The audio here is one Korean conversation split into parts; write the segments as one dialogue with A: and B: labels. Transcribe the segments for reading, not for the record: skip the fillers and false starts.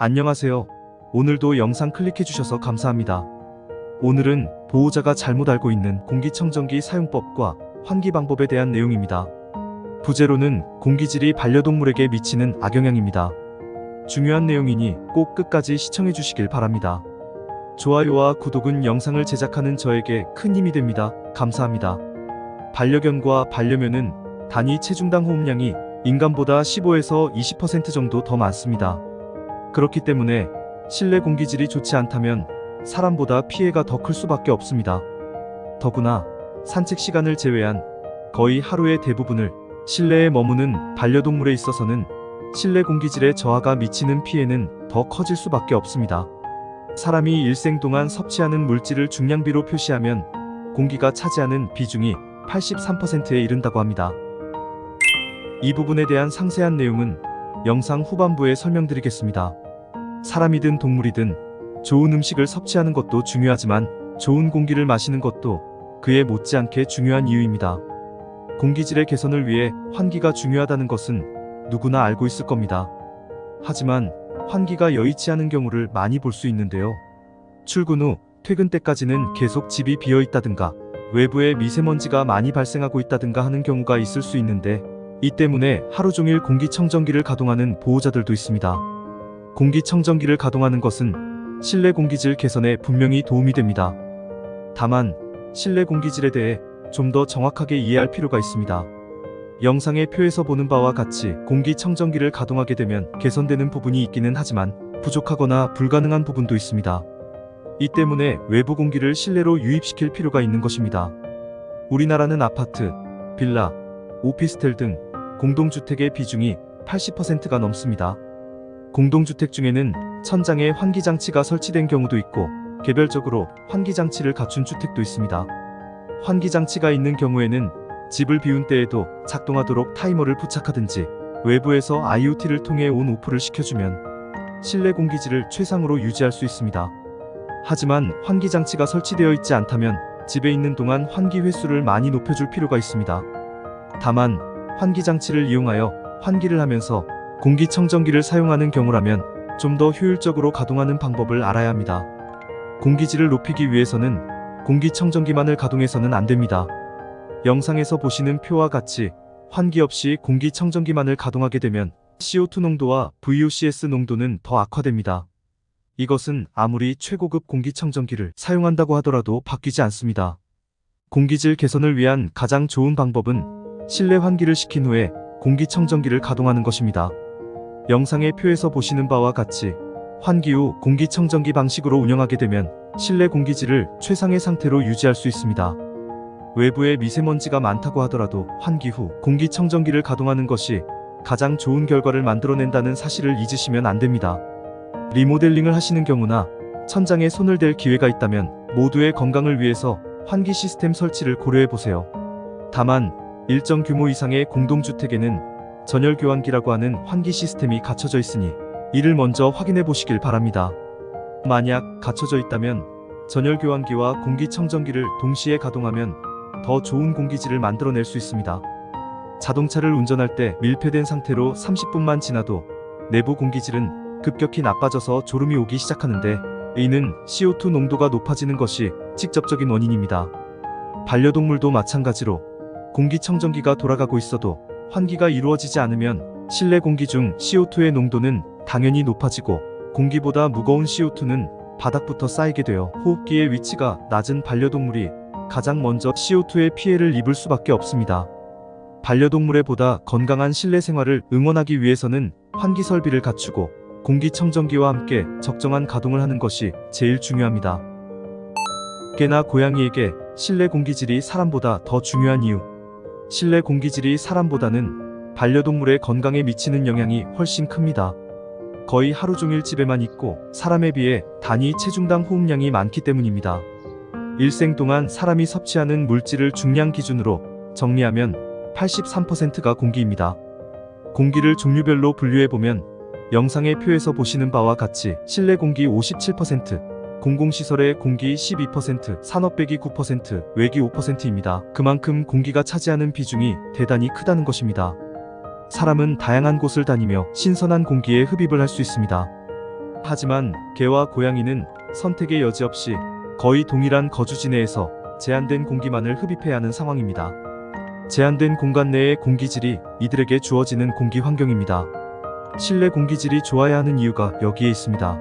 A: 안녕하세요. 오늘도 영상 클릭해주셔서 감사합니다. 오늘은 보호자가 잘못 알고 있는 공기청정기 사용법과 환기 방법에 대한 내용입니다. 부제로는 공기질이 반려동물에게 미치는 악영향입니다. 중요한 내용이니 꼭 끝까지 시청해주시길 바랍니다. 좋아요와 구독은 영상을 제작하는 저에게 큰 힘이 됩니다. 감사합니다. 반려견과 반려묘는 단위 체중당 호흡량이 인간보다 15에서 20% 정도 더 많습니다. 그렇기 때문에 실내 공기질이 좋지 않다면 사람보다 피해가 더 클 수밖에 없습니다. 더구나 산책 시간을 제외한 거의 하루의 대부분을 실내에 머무는 반려동물에 있어서는 실내 공기질의 저하가 미치는 피해는 더 커질 수밖에 없습니다. 사람이 일생 동안 섭취하는 물질을 중량비로 표시하면 공기가 차지하는 비중이 83%에 이른다고 합니다. 이 부분에 대한 상세한 내용은 영상 후반부에 설명드리겠습니다. 사람이든 동물이든 좋은 음식을 섭취하는 것도 중요하지만 좋은 공기를 마시는 것도 그에 못지않게 중요한 이유입니다. 공기질의 개선을 위해 환기가 중요하다는 것은 누구나 알고 있을 겁니다. 하지만 환기가 여의치 않은 경우를 많이 볼 수 있는데요. 출근 후 퇴근 때까지는 계속 집이 비어 있다든가 외부에 미세먼지가 많이 발생하고 있다든가 하는 경우가 있을 수 있는데, 이 때문에 하루 종일 공기청정기를 가동하는 보호자들도 있습니다. 공기청정기를 가동하는 것은 실내 공기질 개선에 분명히 도움이 됩니다. 다만 실내 공기질에 대해 좀 더 정확하게 이해할 필요가 있습니다. 영상의 표에서 보는 바와 같이 공기청정기를 가동하게 되면 개선되는 부분이 있기는 하지만 부족하거나 불가능한 부분도 있습니다. 이 때문에 외부 공기를 실내로 유입시킬 필요가 있는 것입니다. 우리나라는 아파트, 빌라, 오피스텔 등 공동주택의 비중이 80%가 넘습니다. 공동주택 중에는 천장에 환기장치가 설치된 경우도 있고 개별적으로 환기장치를 갖춘 주택도 있습니다. 환기장치가 있는 경우에는 집을 비운 때에도 작동하도록 타이머를 부착하든지 외부에서 IoT를 통해 온오프를 시켜주면 실내 공기질을 최상으로 유지할 수 있습니다. 하지만 환기장치가 설치되어 있지 않다면 집에 있는 동안 환기 횟수를 많이 높여줄 필요가 있습니다. 다만 환기장치를 이용하여 환기를 하면서 공기청정기를 사용하는 경우라면 좀 더 효율적으로 가동하는 방법을 알아야 합니다. 공기질을 높이기 위해서는 공기청정기만을 가동해서는 안 됩니다. 영상에서 보시는 표와 같이 환기 없이 공기청정기만을 가동하게 되면 CO2 농도와 VOCs 농도는 더 악화됩니다. 이것은 아무리 최고급 공기청정기를 사용한다고 하더라도 바뀌지 않습니다. 공기질 개선을 위한 가장 좋은 방법은 실내 환기를 시킨 후에 공기청정기를 가동하는 것입니다. 영상의 표에서 보시는 바와 같이 환기 후 공기청정기 방식으로 운영하게 되면 실내 공기질을 최상의 상태로 유지할 수 있습니다. 외부에 미세먼지가 많다고 하더라도 환기 후 공기청정기를 가동하는 것이 가장 좋은 결과를 만들어낸다는 사실을 잊으시면 안 됩니다. 리모델링을 하시는 경우나 천장에 손을 댈 기회가 있다면 모두의 건강을 위해서 환기 시스템 설치를 고려해보세요. 다만 일정 규모 이상의 공동주택에는 전열 교환기라고 하는 환기 시스템이 갖춰져 있으니 이를 먼저 확인해 보시길 바랍니다. 만약 갖춰져 있다면 전열 교환기와 공기청정기를 동시에 가동하면 더 좋은 공기질을 만들어낼 수 있습니다. 자동차를 운전할 때 밀폐된 상태로 30분만 지나도 내부 공기질은 급격히 나빠져서 졸음이 오기 시작하는데, 이는 CO2 농도가 높아지는 것이 직접적인 원인입니다. 반려동물도 마찬가지로 공기청정기가 돌아가고 있어도 환기가 이루어지지 않으면 실내 공기 중 CO2의 농도는 당연히 높아지고 공기보다 무거운 CO2는 바닥부터 쌓이게 되어 호흡기의 위치가 낮은 반려동물이 가장 먼저 CO2의 피해를 입을 수밖에 없습니다. 반려동물의 보다 건강한 실내 생활을 응원하기 위해서는 환기 설비를 갖추고 공기청정기와 함께 적정한 가동을 하는 것이 제일 중요합니다. 개나 고양이에게 실내 공기질이 사람보다 더 중요한 이유. 실내 공기질이 사람보다는 반려동물의 건강에 미치는 영향이 훨씬 큽니다. 거의 하루 종일 집에만 있고 사람에 비해 단위 체중당 호흡량이 많기 때문입니다. 일생 동안 사람이 섭취하는 물질을 중량 기준으로 정리하면 83%가 공기입니다. 공기를 종류별로 분류해보면 영상의 표에서 보시는 바와 같이 실내 공기 57%, 공공시설의 공기 12%, 산업배기 9%, 외기 5%입니다. 그만큼 공기가 차지하는 비중이 대단히 크다는 것입니다. 사람은 다양한 곳을 다니며 신선한 공기에 흡입을 할 수 있습니다. 하지만 개와 고양이는 선택의 여지 없이 거의 동일한 거주지 내에서 제한된 공기만을 흡입해야 하는 상황입니다. 제한된 공간 내의 공기질이 이들에게 주어지는 공기 환경입니다. 실내 공기질이 좋아야 하는 이유가 여기에 있습니다.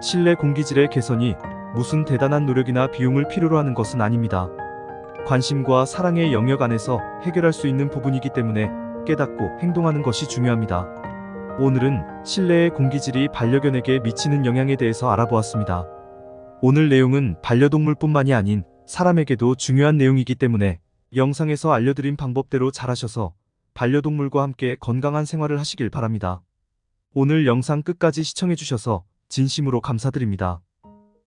A: 실내 공기질의 개선이 무슨 대단한 노력이나 비용을 필요로 하는 것은 아닙니다. 관심과 사랑의 영역 안에서 해결할 수 있는 부분이기 때문에 깨닫고 행동하는 것이 중요합니다. 오늘은 실내의 공기질이 반려견에게 미치는 영향에 대해서 알아보았습니다. 오늘 내용은 반려동물뿐만이 아닌 사람에게도 중요한 내용이기 때문에 영상에서 알려드린 방법대로 잘하셔서 반려동물과 함께 건강한 생활을 하시길 바랍니다. 오늘 영상 끝까지 시청해주셔서 진심으로 감사드립니다.